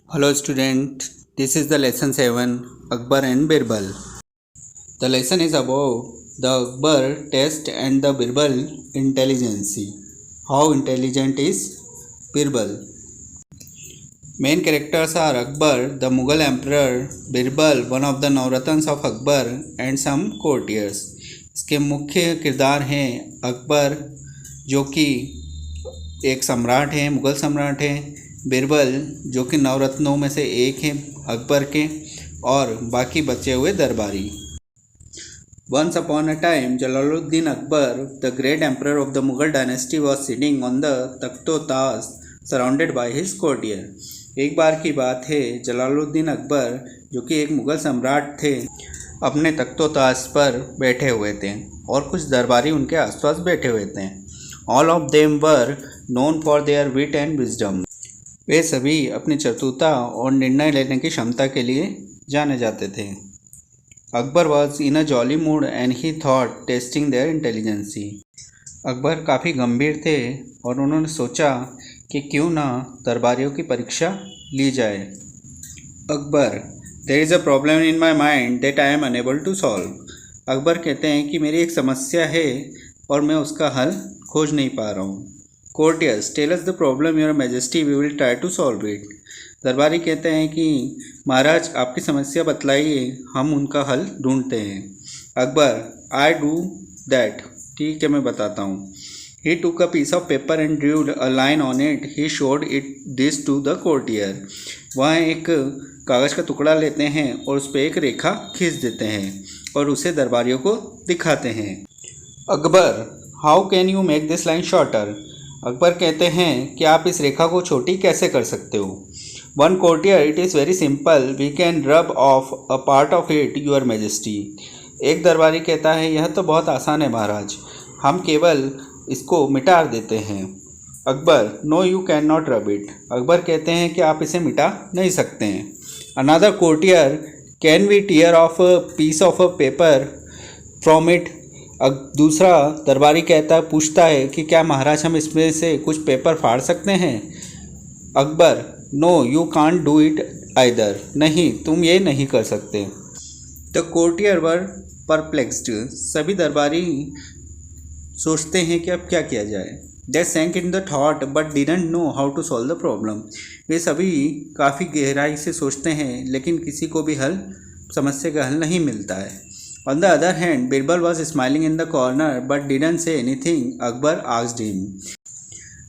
Hello student, this is the lesson 7 Akbar and Birbal. The lesson is about the Akbar test and the Birbal intelligence. How intelligent is Birbal? Main characters are Akbar, the Mughal emperor, Birbal, one of the Navratans of Akbar and some courtiers. इसके मुख्य किरदार हैं अकबर जो कि एक सम्राट हैं, मुग़ल सम्राट हैं, बिरबल जो कि नवरत्नों में से एक हैं अकबर के, और बाकी बचे हुए दरबारी। Once upon a time, Jalaluddin Akbar, the great emperor of the Mughal dynasty, was sitting on the Takht-o-Taj surrounded by his courtier. एक बार की बात है, जलालुद्दीन अकबर जो कि एक मुग़ल सम्राट थे, अपने तख्त-ओ-ताज पर बैठे हुए थे और कुछ दरबारी उनके आसपास बैठे हुए थे। All of them were known for their wit and wisdom. वे सभी अपनी चतुरता और निर्णय लेने की क्षमता के लिए जाने जाते थे। Akbar was in a jolly mood and he thought testing their intelligence. Akbar काफ़ी गंभीर थे और उन्होंने सोचा कि क्यों ना दरबारियों की परीक्षा ली जाए। Akbar, there is a problem in my mind that I am unable to solve. Akbar कहते हैं कि मेरी एक समस्या है और मैं उसका हल खोज नहीं पा रहा हूँ। Courtiers, tell us the problem, your majesty, we will try to solve it. दरबारी कहते हैं कि महाराज आपकी समस्या बतलाइए, हम उनका हल ढूंढते हैं। Akbar, I do that. ठीक है, मैं बताता हूँ। He took a piece of paper and drew a line on it. He showed this to the courtier. वह एक कागज़ का टुकड़ा लेते हैं और उस पर एक रेखा खींच देते हैं और उसे दरबारियों को दिखाते हैं। Akbar, How can you make this line shorter? Akbar कहते हैं कि आप इस रेखा को छोटी कैसे कर सकते हो। One courtier, it is very simple. We can rub off a part of it, your majesty. एक दरबारी कहता है यह तो बहुत आसान है महाराज, हम केवल इसको मिटा देते हैं। Akbar, No, you cannot rub it. Akbar कहते हैं कि आप इसे मिटा नहीं सकते हैं। Another courtier, Can we tear off a piece of a paper from it? दूसरा दरबारी पूछता है कि क्या महाराज हम इसमें से कुछ पेपर फाड़ सकते हैं। Akbar, no you can't do it either, नहीं तुम ये नहीं कर सकते। द कोर्टियर वर परप्लेक्स्ड, सभी दरबारी सोचते हैं कि अब क्या किया जाए। They sank in the thought but didn't know how to solve the problem, वे सभी काफ़ी गहराई से सोचते हैं लेकिन किसी को भी समस्या का हल नहीं मिलता है। On the other hand, Birbal was smiling in the corner but didn't say anything. Akbar asked him.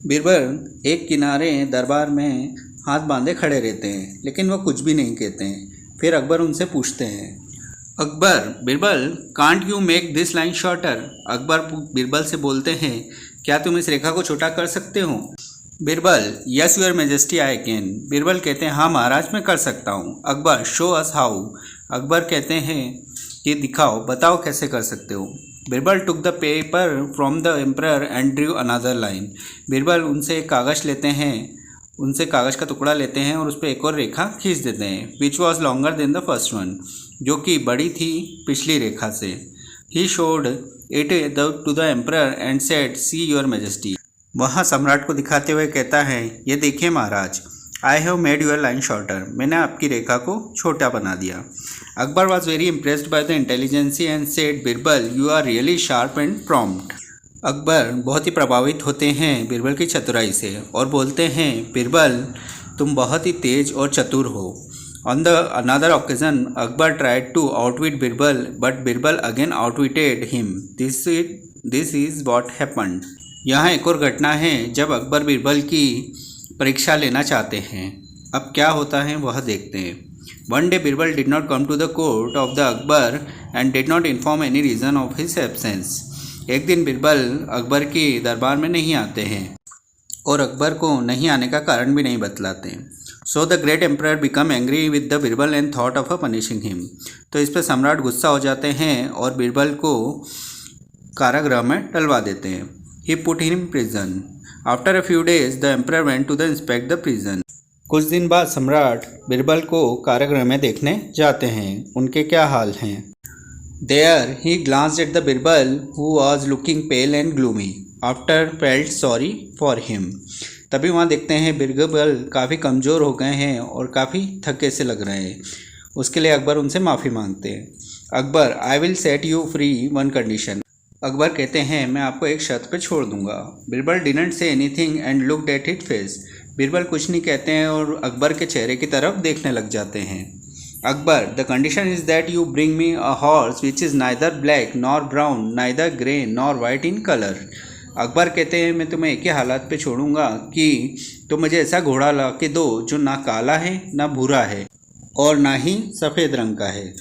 Birbal एक किनारे दरबार में हाथ बांधे खड़े रहते हैं लेकिन वह कुछ भी नहीं कहते हैं। फिर अकबर उनसे पूछते हैं, Akbar, Birbal, can't you make this line shorter? Akbar Birbal से बोलते हैं, क्या तुम इस रेखा को छोटा कर सकते हो? Birbal, yes your majesty I can. Birbal कहते हैं हाँ महाराज मैं कर सकता हूँ। Akbar, show us how. Akbar कहते हैं ये दिखाओ, बताओ कैसे कर सकते हो। Birbal took the paper from the emperor and drew another line. Birbal उनसे एक कागज़ लेते हैं, उनसे कागज़ का टुकड़ा लेते हैं और उस पर एक और रेखा खींच देते हैं। Which was longer than the first one, जो कि बड़ी थी पिछली रेखा से। He showed it to the emperor and said, see your majesty. वहाँ सम्राट को दिखाते हुए कहता है, ये देखिए महाराज, I have made your line shorter, मैंने आपकी रेखा को छोटा बना दिया। Akbar was very impressed by the intelligency and said, Birbal you are really sharp and prompt. Akbar बहुत ही प्रभावित होते हैं बिरबल की चतुराई से और बोलते हैं, बिरबल तुम बहुत ही तेज और चतुर हो। On the another occasion Akbar tried to outwit Birbal but Birbal again outwitted him. This is what happened. यहाँ एक और घटना है जब अकबर बिरबल की परीक्षा लेना चाहते हैं। अब क्या होता है वह देखते हैं। One day Birbal did not come to the court of the Akbar and did not inform any reason of his absence. एक दिन बिरबल अकबर के दरबार में नहीं आते हैं और अकबर को नहीं आने का कारण भी नहीं बतलाते। So the great emperor became angry with the Birbal and thought of punishing him. तो इस पर सम्राट गुस्सा हो जाते हैं और बिरबल को कारागृह में डलवा देते हैं। He put him in prison. After a few days, the emperor went to inspect the prison. कुछ दिन बाद सम्राट बिरबल को कारागृह में देखने जाते हैं, उनके क्या हाल हैं। There he glanced at the Birbal who was looking pale and gloomy. After felt sorry for him. तभी वहाँ देखते हैं बीरबल काफ़ी कमज़ोर हो गए हैं और काफ़ी थके से लग रहे हैं। उसके लिए अकबर उनसे माफ़ी मांगते हैं। Akbar, I will set you free one condition. Akbar कहते हैं मैं आपको एक शर्त पे छोड़ दूंगा। Birbal didn't say anything and looked at his face. Birbal कुछ नहीं कहते हैं और अकबर के चेहरे की तरफ देखने लग जाते हैं। Akbar, the condition is that you bring me a horse which is neither black nor brown neither grey nor white in colour. Akbar कहते हैं मैं तुम्हें एक ही हालात पे छोड़ूंगा कि तुम मुझे ऐसा घोड़ा ला के दो जो ना काला है ना भूरा है और ना ही सफ़ेद रंग का है।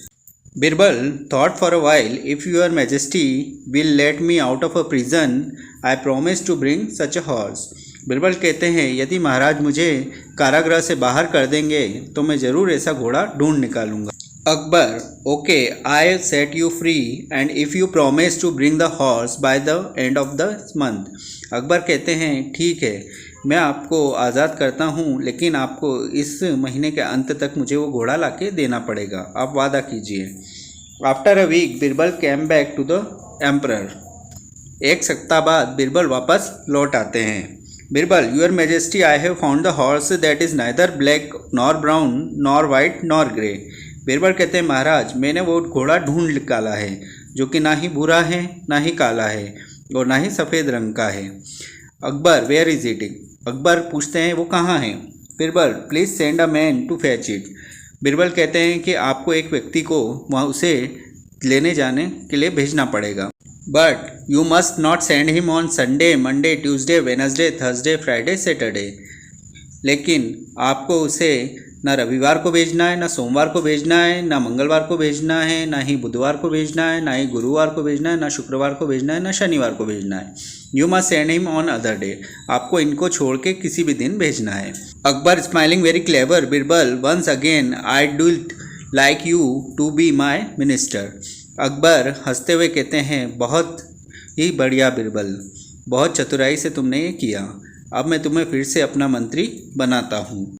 Birbal thought for a while. If your majesty will let me out of a prison, I promise to bring such a horse. Birbal कहते हैं यदि महाराज मुझे कारागृह से बाहर कर देंगे तो मैं ज़रूर ऐसा घोड़ा ढूंढ निकालूंगा। Akbar, okay, I set you free and if you promise to bring the horse by the end of the month. Akbar कहते हैं ठीक है, मैं आपको आज़ाद करता हूँ, लेकिन आपको इस महीने के अंत तक मुझे वो घोड़ा ला के देना पड़ेगा, आप वादा कीजिए। After a week Birbal came back to the emperor. एक सप्ताह बाद बिरबल वापस लौट आते हैं। Birbal, your majesty, I have found the horse that is neither black nor brown nor white nor grey. Birbal कहते हैं महाराज मैंने वो घोड़ा ढूंढ निकाला है जो कि ना ही भूरा है ना ही काला है और ना ही सफ़ेद रंग का है। Akbar, where is it? Akbar पूछते हैं वो कहाँ है? Birbal, please send a man to fetch it. Birbal कहते हैं कि आपको एक व्यक्ति को वहाँ उसे लेने जाने के लिए भेजना पड़ेगा। But you must not send him on Sunday Monday Tuesday Wednesday Thursday Friday Saturday. लेकिन आपको उसे ना रविवार को भेजना है, ना सोमवार को भेजना है, ना मंगलवार को भेजना है, ना ही बुधवार को भेजना है, ना ही गुरुवार को भेजना है, ना शुक्रवार को भेजना है, ना शनिवार को भेजना है। You must send him on other day. आपको इनको छोड़ के किसी भी दिन भेजना है। Akbar, smiling very clever. Birbal, once again I do like you to be my minister. Akbar हंसते हुए कहते हैं बहुत ही बढ़िया बिरबल, बहुत चतुराई से तुमने ये किया, अब मैं तुम्हें फिर से अपना मंत्री बनाता हूँ।